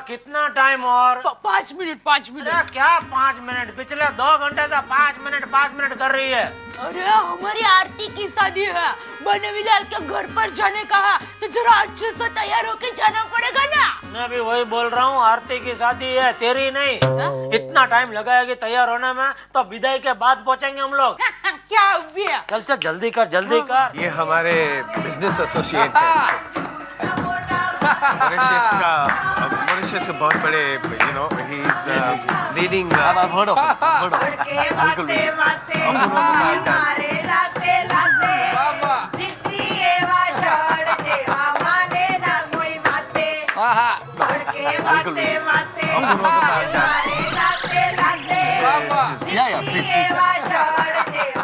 कितना टाइम और? 5 minute 5 minute. अरे क्या 5 मिनट? पिछले 2 घंटे से 5 मिनट कर रही है। अरे हमारी आरती की शादी है, बनवीलाल के घर पर जाने कहा तो जरा अच्छे से तैयार होके जाना पड़ेगा ना। मैं भी वही बोल रहा हूँ, आरती की शादी है, तेरी नहीं। इतना टाइम लगाएगी तैयार होने में, तो विदाई के बाद पहुँचेंगे हम लोग। क्या भैया? चल चल जल्दी कर जल्दी कर। ये हमारे बिजनेस एसोसिएट है, मॉरिशस के बहुत बड़े, you know, he is leading.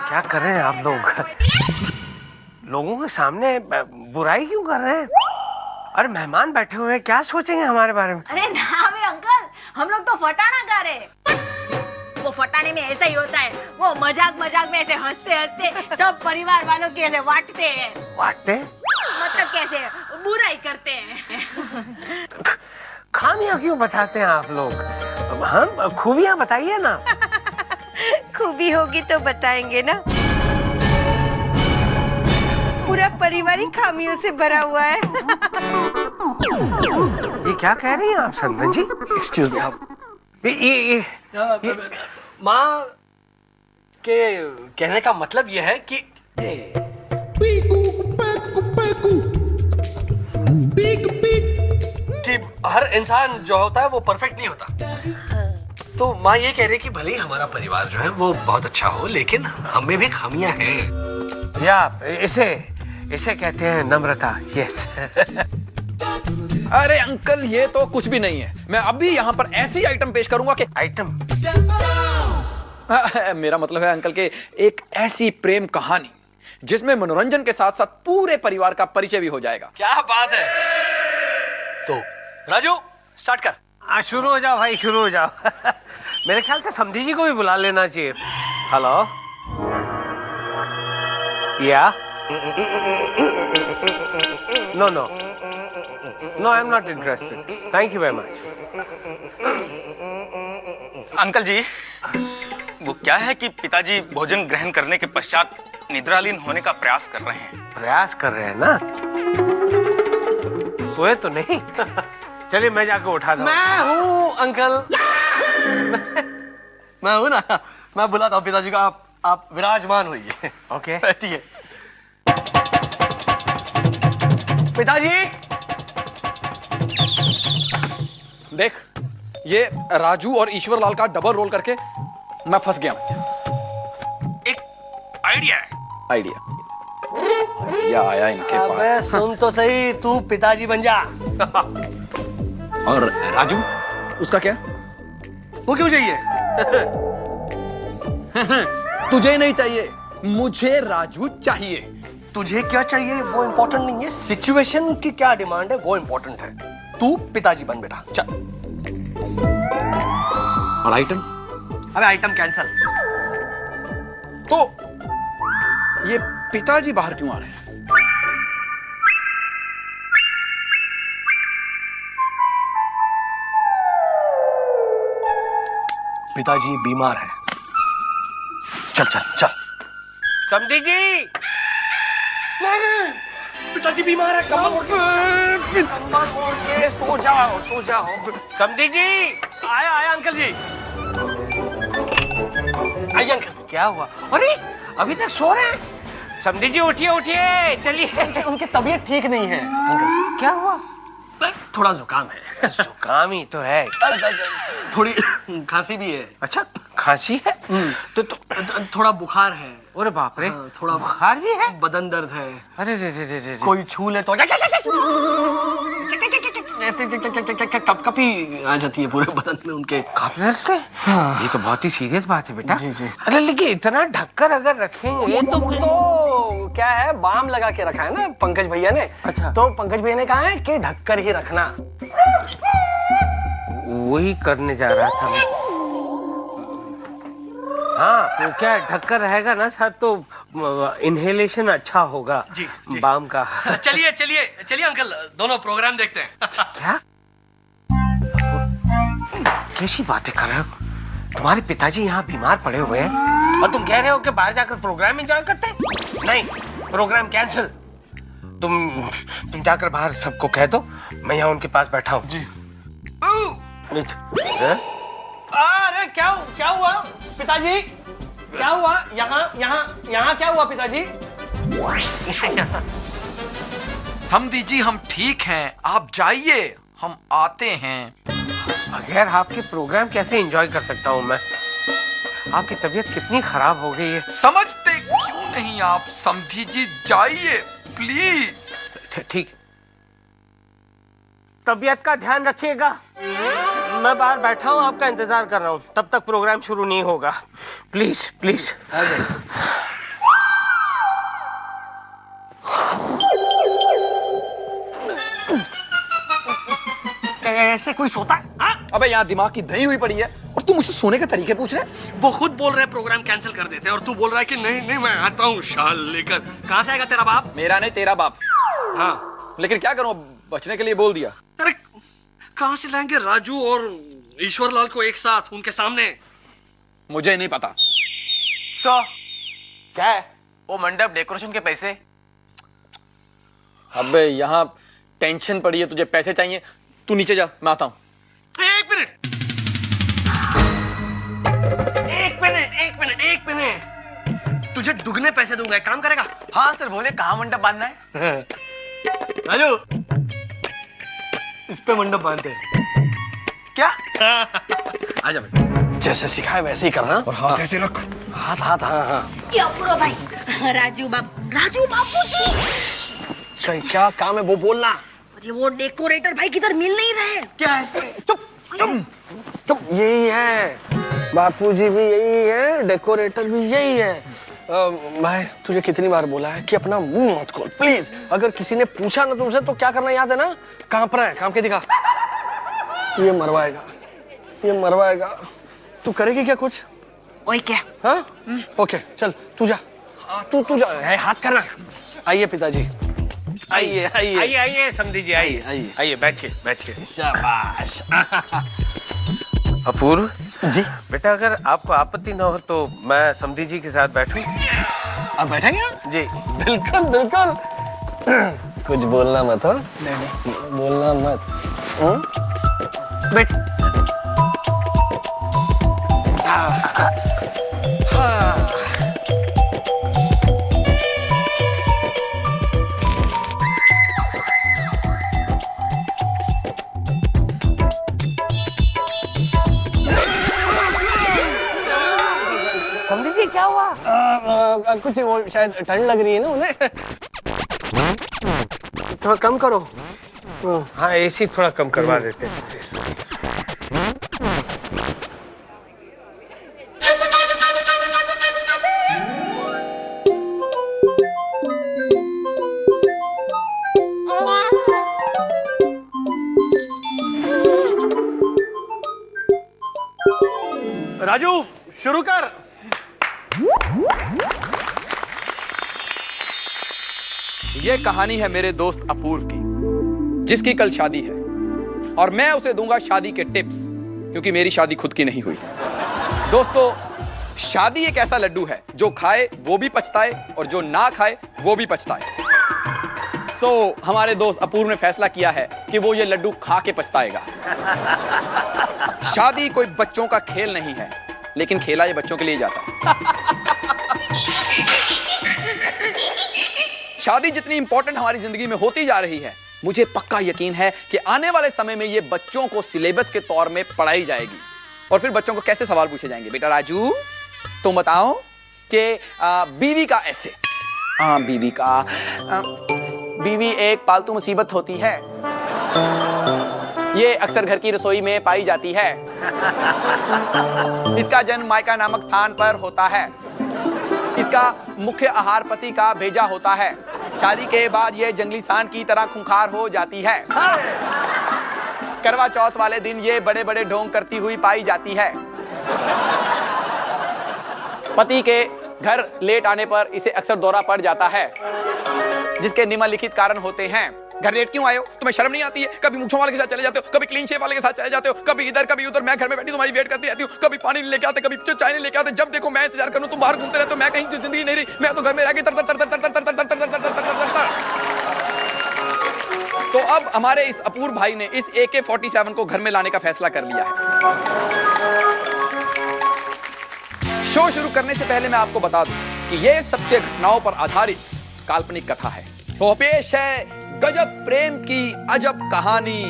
क्या कर रहे हैं आप लोग? लोगों के सामने बुराई क्यों कर रहे हैं? अरे मेहमान बैठे हुए हैं, क्या सोचेंगे हमारे बारे में? अरे ना बे अंकल, हम लोग तो फटाना गा रहे। वो फटाने में ऐसा ही होता है, वो मजाक में ऐसे हंसते हंसते सब परिवार वालों के ऐसे वाटते हैं। वाटते? मतलब कैसे बुराई करते हैं। खामियां क्यों बताते हैं आप लोग? हम खूबियां बताइए ना। खूबी होगी तो बताएंगे ना। पूरा परिवार ही खामियों से भरा हुआ है। ये क्या कह रही हैं आप संदन जी? एक्सक्यूज मी आप। ये माँ के कहने का मतलब ये है कि हर इंसान जो होता है वो परफेक्ट नहीं होता। तो माँ ये कह रही है कि भले ही हमारा परिवार जो है वो बहुत अच्छा हो, लेकिन हमें भी खामियां हैं। या इसे कहते हैं नम्रता। यस। अरे अंकल, ये तो कुछ भी नहीं है। मैं अभी यहाँ पर ऐसी आइटम पेश करूंगा कि आइटम? मेरा मतलब है अंकल के एक ऐसी प्रेम कहानी जिसमें मनोरंजन के साथ साथ पूरे परिवार का परिचय भी हो जाएगा। क्या बात है। तो राजू स्टार्ट कर। शुरू हो जाओ भाई, शुरू हो जाओ। मेरे ख्याल से समधी जी को भी बुला लेना चाहिए। हेलो। या no I am not interested, thank you very much. Uncle ji, वो क्या है कि पिताजी भोजन ग्रहण करने के पश्चात निद्रालीन होने का प्रयास कर रहे हैं। प्रयास कर रहे हैं ना? सोए तो नहीं? चलिए मैं जाकर उठाता हूँ। मैं हूँ अंकल। मैं हूँ ना, मैं बुलाता हूँ पिताजी को। आप विराजमान होइए। ओके, बैठिए। पिताजी देख, ये राजू और ईश्वरलाल का डबल रोल करके मैं फंस गया। एक आइडिया है। आइडिया आया इनके पास। अबे सुन तो सही, तू पिताजी बन जा। और राजू, उसका क्या? वो क्यों चाहिए? तुझे नहीं चाहिए, मुझे राजू चाहिए। तुझे क्या चाहिए वो इम्पोर्टेंट नहीं है, सिचुएशन की क्या डिमांड है वो इम्पोर्टेंट है। तू पिताजी बन बेटा, चल। और आइटम? अबे आइटम कैंसल। तो ये पिताजी बाहर क्यों आ रहे हैं? पिताजी बीमार है। चल चल चल। समधी जी। पिताजी बीमार है। कमर ओढ़ के सो जाओ, सो जाओ। समधी जी। आया अंकल जी। आइए अंकल। क्या हुआ? अरे अभी तक सो रहे हैं? समधी जी उठिए उठिए, चलिए। उनकी तबीयत ठीक नहीं है अंकल। क्या हुआ? थोड़ा जुकाम है। जुकाम ही तो है। थोड़ी खांसी भी है। अच्छा, खांसी है? तो थोड़ा बुखार है। अरे बाप रे, थोड़ा बुखार भी है? बदन दर्द है। अरे रे रे रे रे। कोई छू ले तो कपकपी आ जाती है पूरे बदन में उनके। कांपने लगते हैं? हाँ। ये तो बहुत ही सीरियस बात है बेटा। जी जी। अरे लेकिन इतना ढककर अगर रखेंगे तो क्या है, बाम लगा के रखा है ना पंकज भैया ने। अच्छा। तो पंकज भैया ने कहा है कि ढककर ही रखना। वही करने जा रहा था मैं। हाँ, तो क्या ढककर रहेगा ना सर, तो इनहेलेशन अच्छा होगा। जी, जी। बाम का। चलिए चलिए चलिए अंकल, दोनों प्रोग्राम देखते हैं। क्या? कैसी बातें कर रहे हो? तुम्हारे पिताजी यहाँ बीमार पड़े हुए हैं और तुम कह रहे हो कि बाहर जाकर प्रोग्राम एंजॉय करते हैं? नहीं, प्रोग्राम कैंसिल। तुम जाकर बाहर सबको कह दो, मैं यहाँ उनके पास बैठा हूँ। जी। अरे क्या हुआ पिताजी? क्या हुआ? यहाँ क्या हुआ पिताजी? समधी जी हम ठीक हैं, आप जाइए, हम आते हैं। बगैर आपके प्रोग्राम कैसे एंजॉय कर सकता हूँ मैं? आपकी तबीयत कितनी खराब हो गई है। समझते क्यों नहीं आप? समधी जी जाइए प्लीज। ठीक, तबीयत का ध्यान रखिएगा। मैं बाहर बैठा हूँ, आपका इंतजार कर रहा हूँ, तब तक प्रोग्राम शुरू नहीं होगा। Please please. ऐसे कोई सोता है? हाँ? अबे यहाँ दिमाग की दही हुई पड़ी है और तू मुझसे सोने के तरीके पूछ रहे? वो खुद बोल रहे हैं प्रोग्राम कैंसिल कर देते हैं और तू बोल रहा है कि नहीं मैं आता हूँ शाल लेकर। कहाँ से आएगा तेरा बाप? मेरा नहीं, तेरा बाप। हाँ, लेकिन क्या करूं, बचने के लिए बोल दिया। अरे कहाँ से लाएंगे राजू और ईश्वरलाल को एक साथ उनके सामने? मुझे नहीं पता। क्या है वो मंडप डेकोरेशन के पैसे? अबे यहाँ टेंशन पड़ी है, तुझे पैसे चाहिए, तू नीचे जा, मैं आता हूँ। एक मिनट, तुझे दुगने पैसे दूंगा, एक काम करेगा? हाँ सर, बोले कहाँ मंडप बांधना है? राजू, इस पे मंडप बांधते हैं। क्या? आजा बेटा, जैसे सिखाया वैसे ही करना और हाथ ऐसे रख। हाथ हाँ। क्या पूरा भाई? राजू बापू जी। सही, क्या काम है वो बोलना। अरे वो डेकोरेटर भाई किधर मिल नहीं रहे। क्या है? चुप, यही है, बापूजी भी यही है, डेकोरेटर भी यही है। मैं तुझे कितनी बार बोला है कि अपना मुंह मत खोल प्लीज। अगर किसी ने पूछा ना तुमसे तो क्या करना याद है ना? कांप रहा है, कांप के दिखा। ये मरवाएगा। तू करेगी क्या कुछ? ओए क्या? हाँ? ओके, चल तू जा। तू जा, हाथ करना। आइए पिताजी, आइए समधी जी, आइए बैठिए। शाबाश। अपूर्व जी बेटा, अगर आपको आपत्ति ना हो तो मैं समधी जी के साथ बैठूं? अब बैठेंगे? जी बिल्कुल। कुछ बोलना मत, हो? बोलना मत। बैठ। समझी जी क्या हुआ? कुछ वो शायद ठंड लग रही है ना उन्हें। थोड़ा कम करो। हाँ, एसी थोड़ा कम करवा देते हैं। राजू शुरू कर। ये कहानी है मेरे दोस्त अपूर्व की, जिसकी कल शादी है और मैं उसे दूंगा शादी के टिप्स, क्योंकि मेरी शादी खुद की नहीं हुई। दोस्तों, शादी एक ऐसा लड्डू है जो खाए वो भी पछताए और जो ना खाए वो भी पछताए। हमारे दोस्त अपूर्व ने फैसला किया है कि वो ये लड्डू खा के पछताएगा। शादी कोई बच्चों का खेल नहीं है, लेकिन खेला ये बच्चों के लिए जाता है। शादी जितनी इंपॉर्टेंट हमारी जिंदगी में होती जा रही है, मुझे पक्का यकीन है कि आने वाले समय में ये बच्चों को सिलेबस के तौर में पढ़ाई जाएगी। और फिर बच्चों को कैसे सवाल पूछे जाएंगे, बेटा राजू तुम बताओ कि बीवी का ऐसे। हाँ, बीवी एक पालतू मुसीबत होती है, ये अक्सर घर की रसोई में पाई जाती है, इसका जन्म मायका नामक स्थान पर होता है, इसका मुख्य आहार पति का भेजा होता है, शादी के बाद ये जंगली सांड की तरह खूंखार हो जाती है, करवा चौथ वाले दिन ये बड़े बड़े ढोंग करती हुई पाई जाती है, पति के घर लेट आने पर इसे अक्सर दौरा पड़ जाता है, जिसके निम्नलिखित कारण होते हैं, घर लेट क्यों आए हो? तुम्हें शर्म नहीं आती है? कभी मूंछों वाले के साथ चले जाते हो, कभी क्लीन शेव वाले के साथ चले जाते हो, कभी इधर कभी उधर। मैं घर में बैठी तुम्हारी वेट करती रहती हूँ, कभी पानी नहीं लेके आते, कभी चाय नहीं लेके आते। जब देखो मैं इंतजार करूँ, तुम बाहर घूमते रहते हो, मैं कहीं जिंदगी नहीं रही, मैं तो घर में रह के तर तर तर तर तर तर तर तर तर तर तर। तो अब हमारे इस अपूर्व भाई ने इस AK-47 को घर में लाने का फैसला कर लिया है। शो शुरू करने से पहले मैं आपको बता दूं कि यह सत्य घटनाओं पर आधारित काल्पनिक कथा है। तो पेश है गजब प्रेम की अजब कहानी।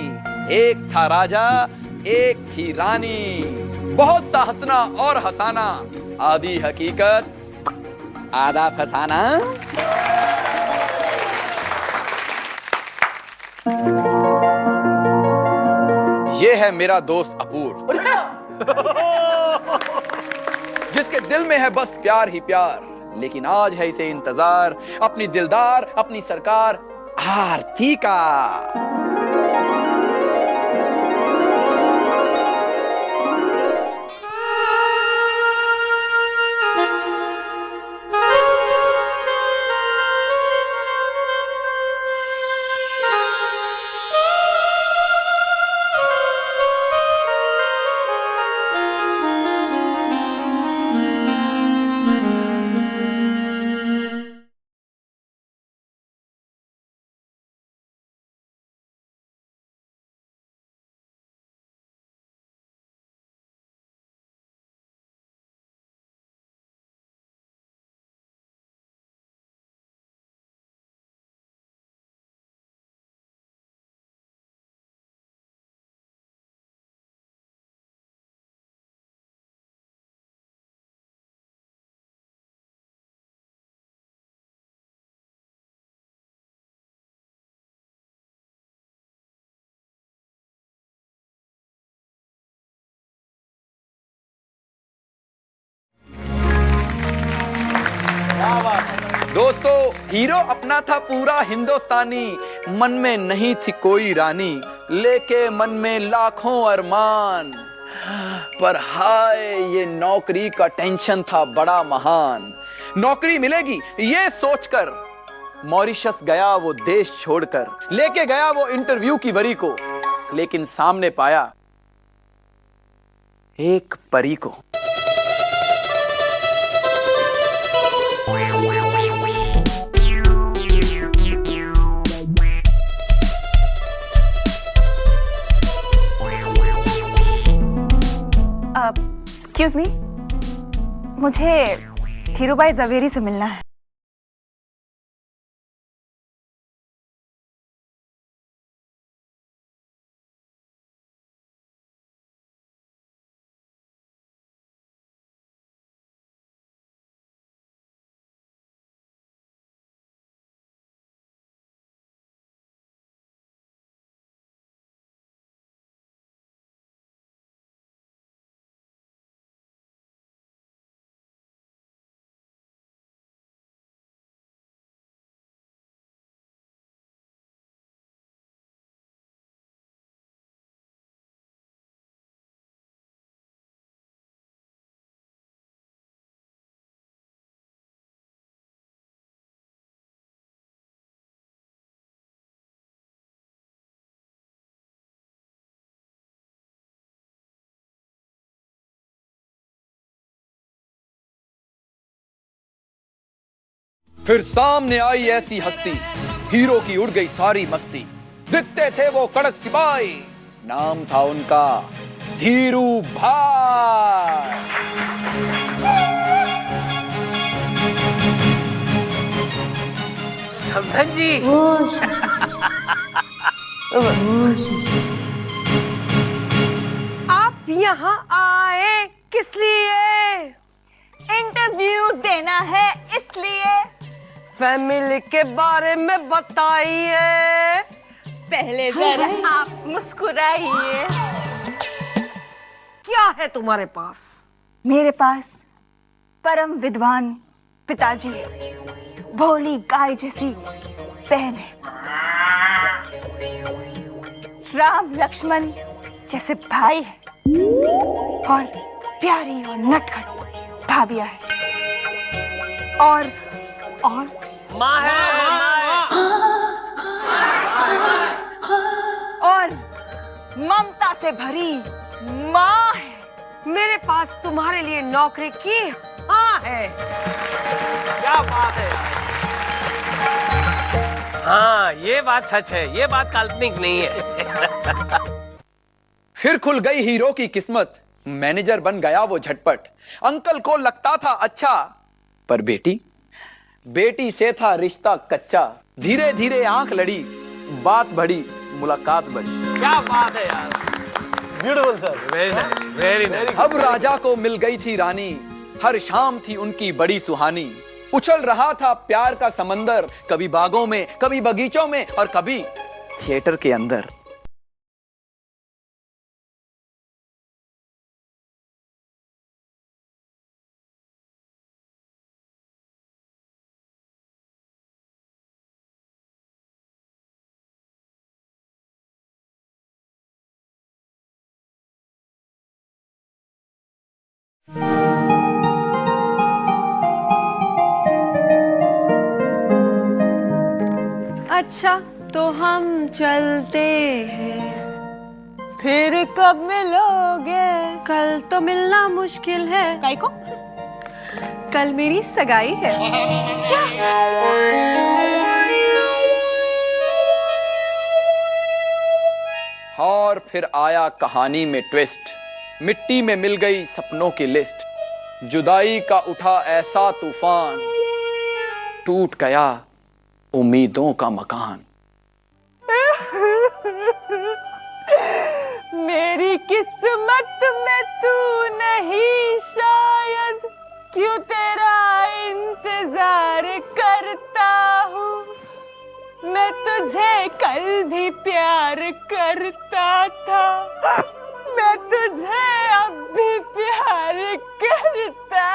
एक था राजा, एक थी रानी, बहुत सा हंसना और हंसाना, आधी हकीकत आधा फसाना। ये है मेरा दोस्त अपूर्व, जिसके दिल में है बस प्यार ही प्यार, लेकिन आज है इसे इंतजार अपनी दिलदार, अपनी सरकार आरती का। दोस्तों, हीरो अपना था पूरा हिंदुस्तानी, मन में नहीं थी कोई रानी, लेके मन में लाखों अरमान, पर हाय ये नौकरी का टेंशन था बड़ा महान। नौकरी मिलेगी ये सोचकर मॉरिशस गया वो देश छोड़कर, लेके गया वो इंटरव्यू की वरी को, लेकिन सामने पाया एक परी को। एक्सक्यूज मी, मुझे धीरूभाई जवेरी से मिलना है। फिर सामने आई ऐसी हस्ती, हीरो की उड़ गई सारी मस्ती। दिखते थे वो कड़क सिपाही, नाम था उनका धीरू भाई। समझ जी। आप यहाँ आए किस लिए? इंटरव्यू देना है इसलिए। फैमिली के बारे में बताइए। पहले जरा आप मुस्कुराइए। क्या है तुम्हारे पास? मेरे पास परम विद्वान पिताजी, भोली गाय जैसी बहन है, राम लक्ष्मण जैसे भाई है, और प्यारी और नटखट भाभिया है, और माँ है, माँ है। ममता से भरी माँ है। मेरे पास तुम्हारे लिए नौकरी की हाँ है। क्या बात है यार। हाँ ये बात सच है, ये बात काल्पनिक नहीं है। फिर खुल गई हीरो की किस्मत, मैनेजर बन गया वो झटपट। अंकल को लगता था अच्छा, पर बेटी से था रिश्ता कच्चा। धीरे धीरे आंख लड़ी, बात बढ़ी, मुलाकात बढ़ी। क्या बात है यार। Beautiful sir, very nice, very nice. अब राजा को मिल गई थी रानी, हर शाम थी उनकी बड़ी सुहानी। उछल रहा था प्यार का समंदर, कभी बागों में, कभी बगीचों में, और कभी थिएटर के अंदर। अच्छा तो हम चलते हैं। फिर कब मिलोगे? कल तो मिलना मुश्किल है। काय को? कल मेरी सगाई है। और फिर आया कहानी में ट्विस्ट, मिट्टी में मिल गई सपनों की लिस्ट। जुदाई का उठा ऐसा तूफान, टूट गया उम्मीदों का मकान। मेरी किस्मत में तू नहीं शायद, क्यों तेरा इंतजार करता हूँ। मैं तुझे कल भी प्यार करता था, मैं तुझे अब भी प्यार करता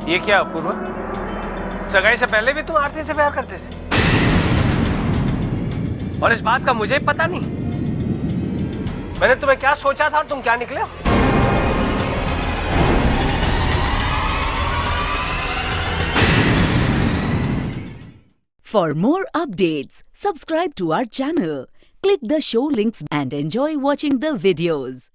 ये क्या अपूर्वा, सगाई से पहले भी तुम आरती से प्यार करते थे और इस बात का मुझे पता नहीं। मैंने तुम्हें क्या सोचा था और तुम क्या निकले हो? For more updates, subscribe to our channel, click the show links and enjoy watching the videos.